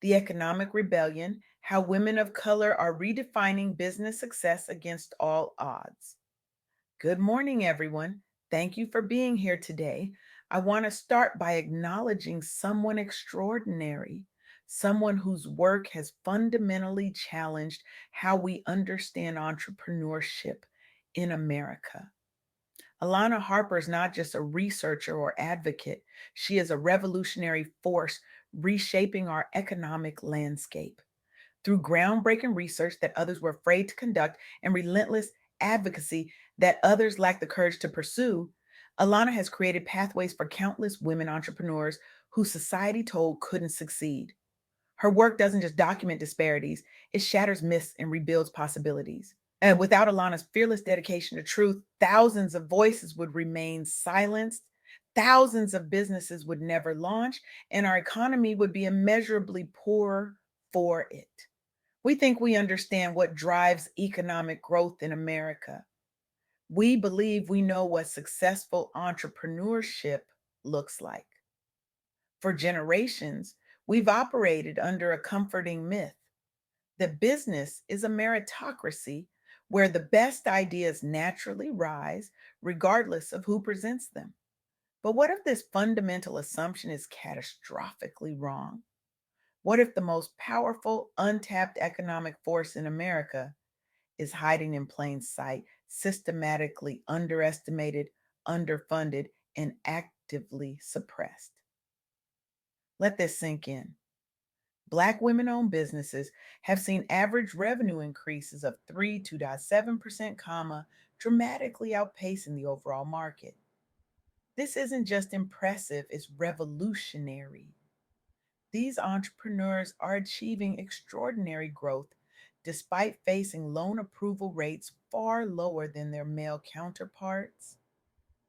The Economic Rebellion: How Women of Color Are Redefining Business Success Against All Odds. Good morning, everyone. Thank you for being here today. I want to start by acknowledging someone extraordinary, someone whose work has fundamentally challenged how we understand entrepreneurship in America. Alana Harper is not just a researcher or advocate, she is a revolutionary force reshaping our economic landscape. Through groundbreaking research that others were afraid to conduct and relentless advocacy that others lacked the courage to pursue, Alana has created pathways for countless women entrepreneurs who society told couldn't succeed. Her work doesn't just document disparities, it shatters myths and rebuilds possibilities. And without Alana's fearless dedication to truth, thousands of voices would remain silenced, thousands of businesses would never launch, and our economy would be immeasurably poorer for it. We think we understand what drives economic growth in America. We believe we know what successful entrepreneurship looks like. For generations, we've operated under a comforting myth that business is a meritocracy where the best ideas naturally rise regardless of who presents them. But what if this fundamental assumption is catastrophically wrong? What if the most powerful, untapped economic force in America is hiding in plain sight, systematically underestimated, underfunded, and actively suppressed? Let this sink in. Black women owned businesses have seen average revenue increases of 3.7%, dramatically outpacing the overall market. This isn't just impressive, it's revolutionary. These entrepreneurs are achieving extraordinary growth despite facing loan approval rates far lower than their male counterparts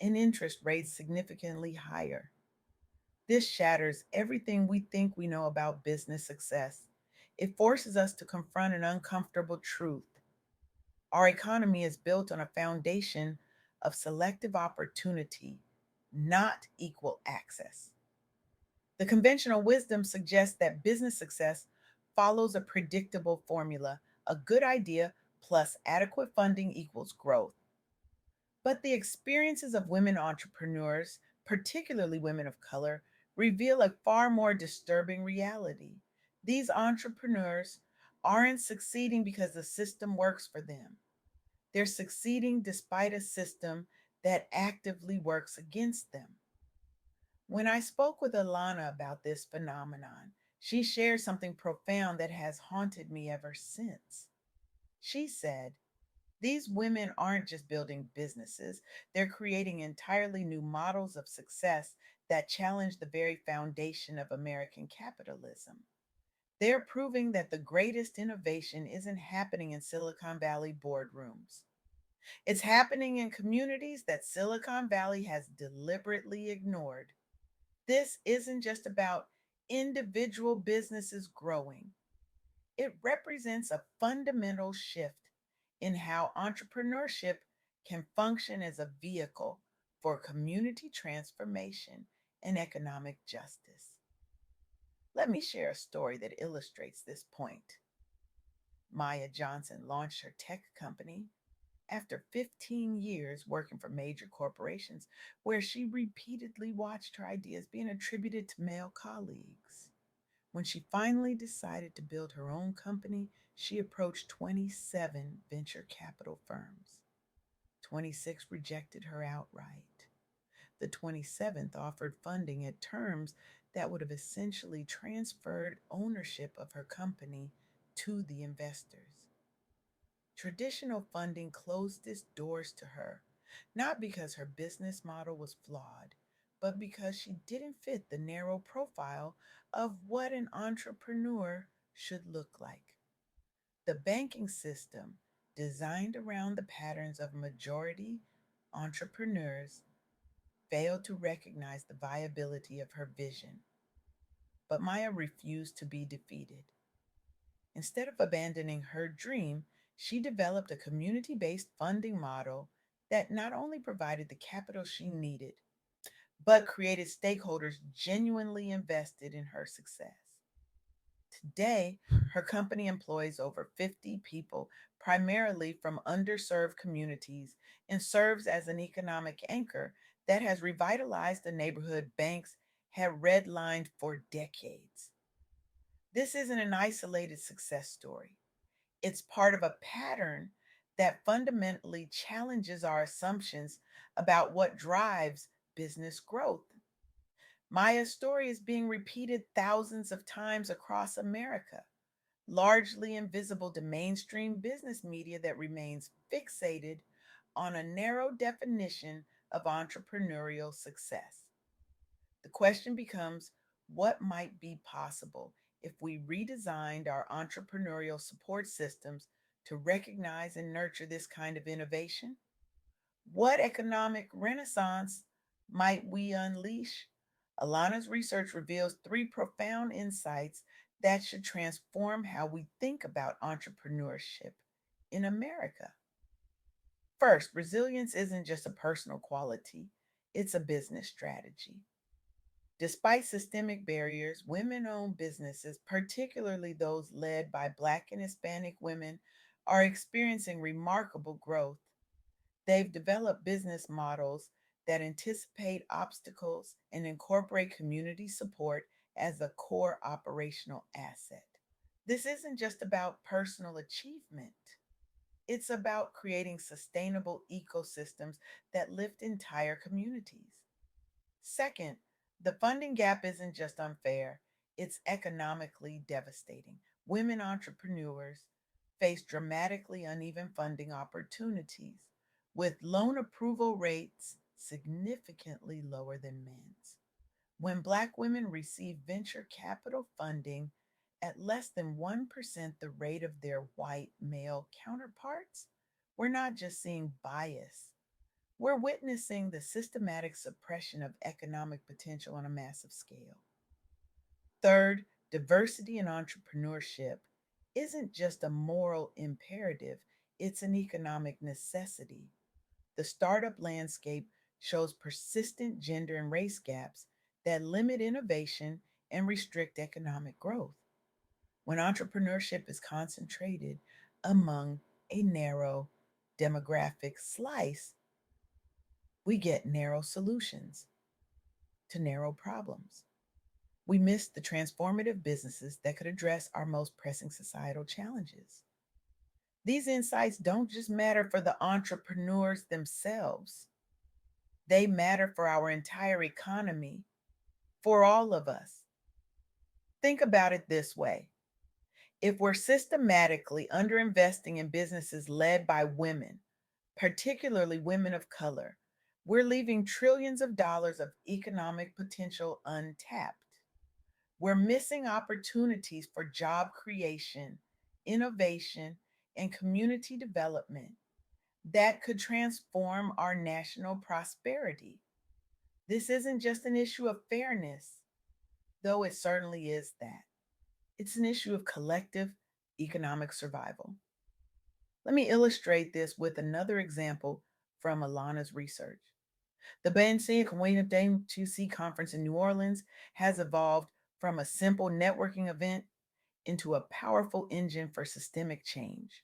and interest rates significantly higher. This shatters everything we think we know about business success. It forces us to confront an uncomfortable truth. Our economy is built on a foundation of selective opportunity, not equal access. The conventional wisdom suggests that business success follows a predictable formula: a good idea plus adequate funding equals growth. But the experiences of women entrepreneurs, particularly women of color, reveal a far more disturbing reality. These entrepreneurs aren't succeeding because the system works for them. They're succeeding despite a system that actively works against them. When I spoke with Alana about this phenomenon, she shared something profound that has haunted me ever since. She said, these women aren't just building businesses, they're creating entirely new models of success that challenge the very foundation of American capitalism. They're proving that the greatest innovation isn't happening in Silicon Valley boardrooms. It's happening in communities that Silicon Valley has deliberately ignored. This isn't just about individual businesses growing. It represents a fundamental shift in how entrepreneurship can function as a vehicle for community transformation and economic justice. Let me share a story that illustrates this point. Maya Johnson launched her tech company after 15 years working for major corporations, where she repeatedly watched her ideas being attributed to male colleagues. When she finally decided to build her own company, she approached 27 venture capital firms. 26 rejected her outright. The 27th offered funding at terms that would have essentially transferred ownership of her company to the investors. Traditional funding closed its doors to her, not because her business model was flawed, but because she didn't fit the narrow profile of what an entrepreneur should look like. The banking system, designed around the patterns of majority entrepreneurs, failed to recognize the viability of her vision. But Maya refused to be defeated. Instead of abandoning her dream, she developed a community based funding model that not only provided the capital she needed, but created stakeholders genuinely invested in her success. Today, her company employs over 50 people, primarily from underserved communities, and serves as an economic anchor that has revitalized the neighborhood banks had redlined for decades. This isn't an isolated success story. It's part of a pattern that fundamentally challenges our assumptions about what drives business growth. Maya's story is being repeated thousands of times across America, largely invisible to mainstream business media that remains fixated on a narrow definition of entrepreneurial success. The question becomes, what might be possible if we redesigned our entrepreneurial support systems to recognize and nurture this kind of innovation? What economic renaissance might we unleash? Alana's research reveals three profound insights that should transform how we think about entrepreneurship in America. First, resilience isn't just a personal quality, it's a business strategy. Despite systemic barriers, women owned businesses, particularly those led by Black and Hispanic women, are experiencing remarkable growth. They've developed business models that anticipate obstacles and incorporate community support as a core operational asset. This isn't just about personal achievement, it's about creating sustainable ecosystems that lift entire communities. Second, the funding gap isn't just unfair, it's economically devastating. Women entrepreneurs face dramatically uneven funding opportunities, with loan approval rates significantly lower than men's. When Black women receive venture capital funding at less than 1% the rate of their white male counterparts, we're not just seeing bias, we're witnessing the systematic suppression of economic potential on a massive scale. Third, diversity in entrepreneurship isn't just a moral imperative, it's an economic necessity. The startup landscape shows persistent gender and race gaps that limit innovation and restrict economic growth. When entrepreneurship is concentrated among a narrow demographic slice, we get narrow solutions to narrow problems. We miss the transformative businesses that could address our most pressing societal challenges. These insights don't just matter for the entrepreneurs themselves, they matter for our entire economy, for all of us. Think about it this way: if we're systematically underinvesting in businesses led by women, particularly women of color, we're leaving trillions of dollars of economic potential untapped. We're missing opportunities for job creation, innovation, and community development that could transform our national prosperity. This isn't just an issue of fairness, though it certainly is that. It's an issue of collective economic survival. Let me illustrate this with another example from Alana's research. The BNC Dame 2C conference in New Orleans has evolved from a simple networking event into a powerful engine for systemic change.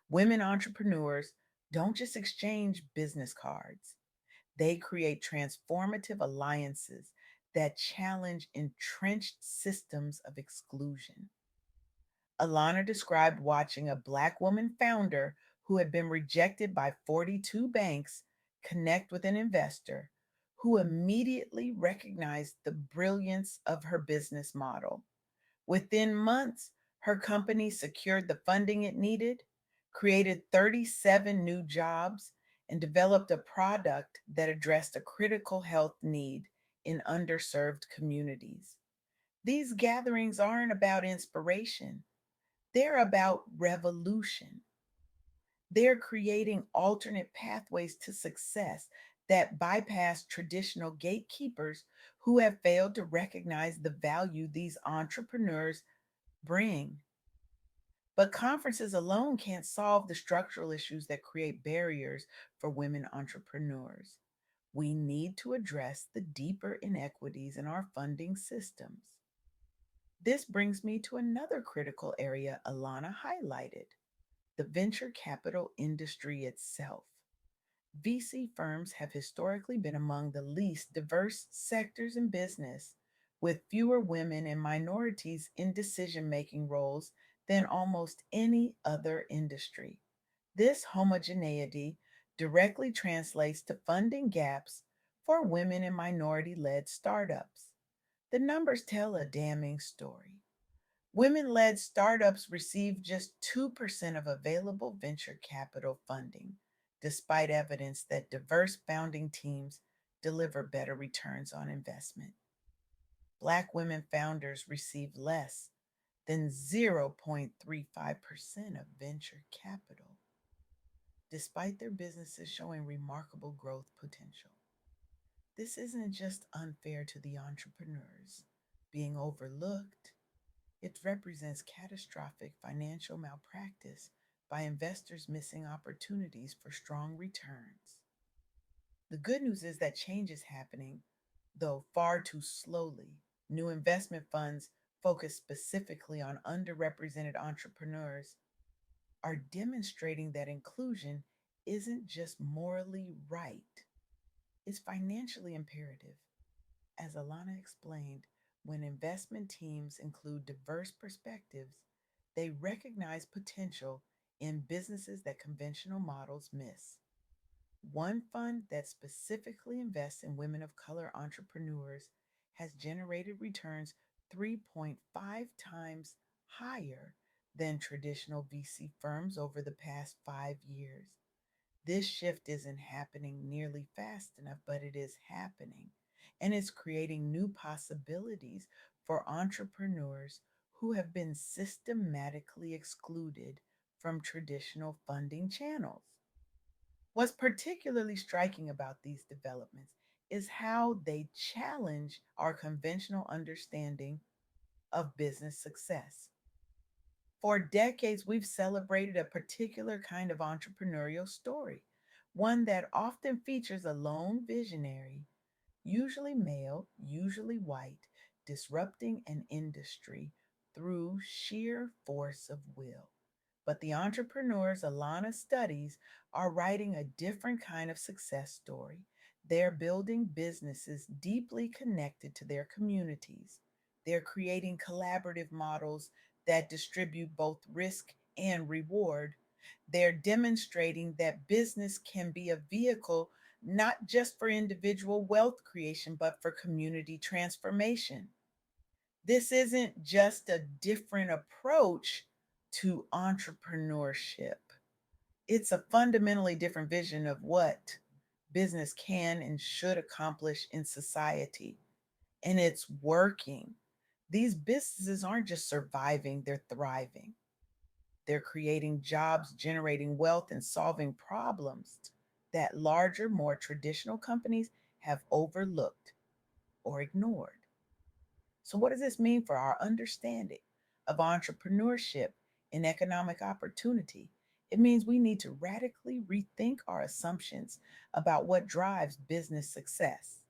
Women entrepreneurs don't just exchange business cards, they create transformative alliances that challenge entrenched systems of exclusion. Alana described watching a Black woman founder who had been rejected by 42 banks connect with an investor who immediately recognized the brilliance of her business model. Within months, her company secured the funding it needed, created 37 new jobs, and developed a product that addressed a critical health need in underserved communities. These gatherings aren't about inspiration, they're about revolution. They're creating alternate pathways to success that bypass traditional gatekeepers who have failed to recognize the value these entrepreneurs bring. But conferences alone can't solve the structural issues that create barriers for women entrepreneurs. We need to address the deeper inequities in our funding systems. This brings me to another critical area Alana highlighted: the venture capital industry itself. VC firms have historically been among the least diverse sectors in business, with fewer women and minorities in decision making roles than almost any other industry. This homogeneity directly translates to funding gaps for women and minority led startups. The numbers tell a damning story. Women led startups receive just 2% of available venture capital funding, despite evidence that diverse founding teams deliver better returns on investment. Black women founders receive less than 0.35% of venture capital, despite their businesses showing remarkable growth potential. This isn't just unfair to the entrepreneurs being overlooked, it represents catastrophic financial malpractice by investors missing opportunities for strong returns. The good news is that change is happening, though far too slowly. New investment funds focused specifically on underrepresented entrepreneurs are demonstrating that inclusion isn't just morally right, it's financially imperative. As Alana explained, when investment teams include diverse perspectives, they recognize potential in businesses that conventional models miss. One fund that specifically invests in women of color entrepreneurs has generated returns 3.5 times higher than traditional VC firms over the past 5 years. This shift isn't happening nearly fast enough, but it is happening. And it's creating new possibilities for entrepreneurs who have been systematically excluded from traditional funding channels. What's particularly striking about these developments is how they challenge our conventional understanding of business success. For decades, we've celebrated a particular kind of entrepreneurial story, one that often features a lone visionary, usually male, usually white, disrupting an industry through sheer force of will. But the entrepreneurs Alana studies are writing a different kind of success story. They're building businesses deeply connected to their communities. They're creating collaborative models that distribute both risk and reward. They're demonstrating that business can be a vehicle not just for individual wealth creation, but for community transformation. This isn't just a different approach to entrepreneurship, it's a fundamentally different vision of what business can and should accomplish in society. And it's working. These businesses aren't just surviving, they're thriving. They're creating jobs, generating wealth, and solving problems that larger, more traditional companies have overlooked or ignored. So, what does this mean for our understanding of entrepreneurship and economic opportunity? It means we need to radically rethink our assumptions about what drives business success.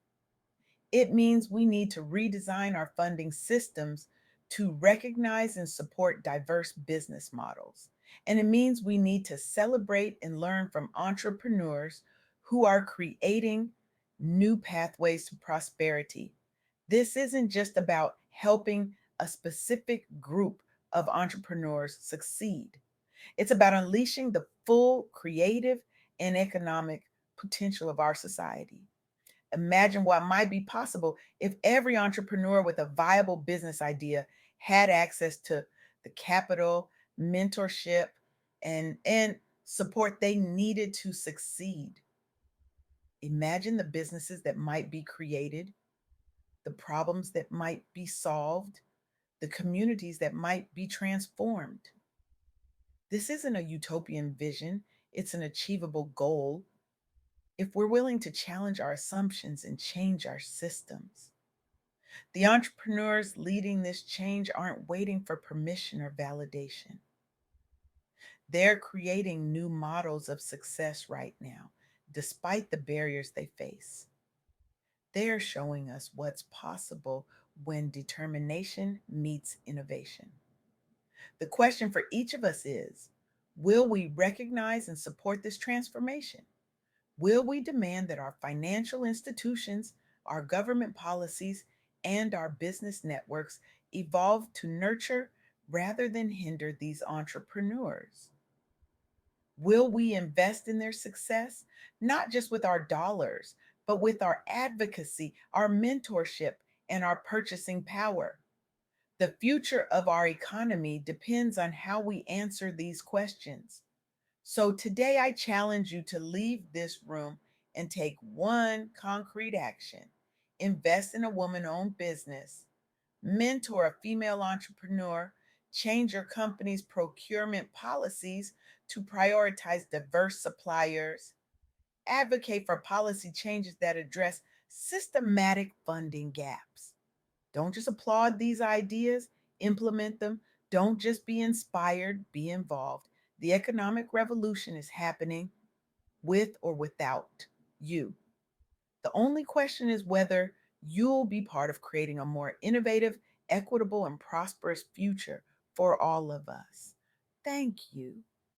It means we need to redesign our funding systems to recognize and support diverse business models. And it means we need to celebrate and learn from entrepreneurs who are creating new pathways to prosperity. This isn't just about helping a specific group of entrepreneurs succeed, it's about unleashing the full creative and economic potential of our society. Imagine what might be possible if every entrepreneur with a viable business idea had access to the capital, mentorship, and support they needed to succeed. Imagine the businesses that might be created, the problems that might be solved, the communities that might be transformed. This isn't a utopian vision, it's an achievable goal if we're willing to challenge our assumptions and change our systems. The entrepreneurs leading this change aren't waiting for permission or validation. They're creating new models of success right now, despite the barriers they face. They're showing us what's possible when determination meets innovation. The question for each of us is, will we recognize and support this transformation? Will we demand that our financial institutions, our government policies, and our business networks evolve to nurture rather than hinder these entrepreneurs? Will we invest in their success, not just with our dollars, but with our advocacy, our mentorship, and our purchasing power? The future of our economy depends on how we answer these questions. So today I challenge you to leave this room and take one concrete action. Invest in a woman owned business, mentor a female entrepreneur, change your company's procurement policies to prioritize diverse suppliers, advocate for policy changes that address systematic funding gaps. Don't just applaud these ideas, implement them. Don't just be inspired, be involved. The economic revolution is happening with or without you. The only question is whether you'll be part of creating a more innovative, equitable, and prosperous future for all of us. Thank you.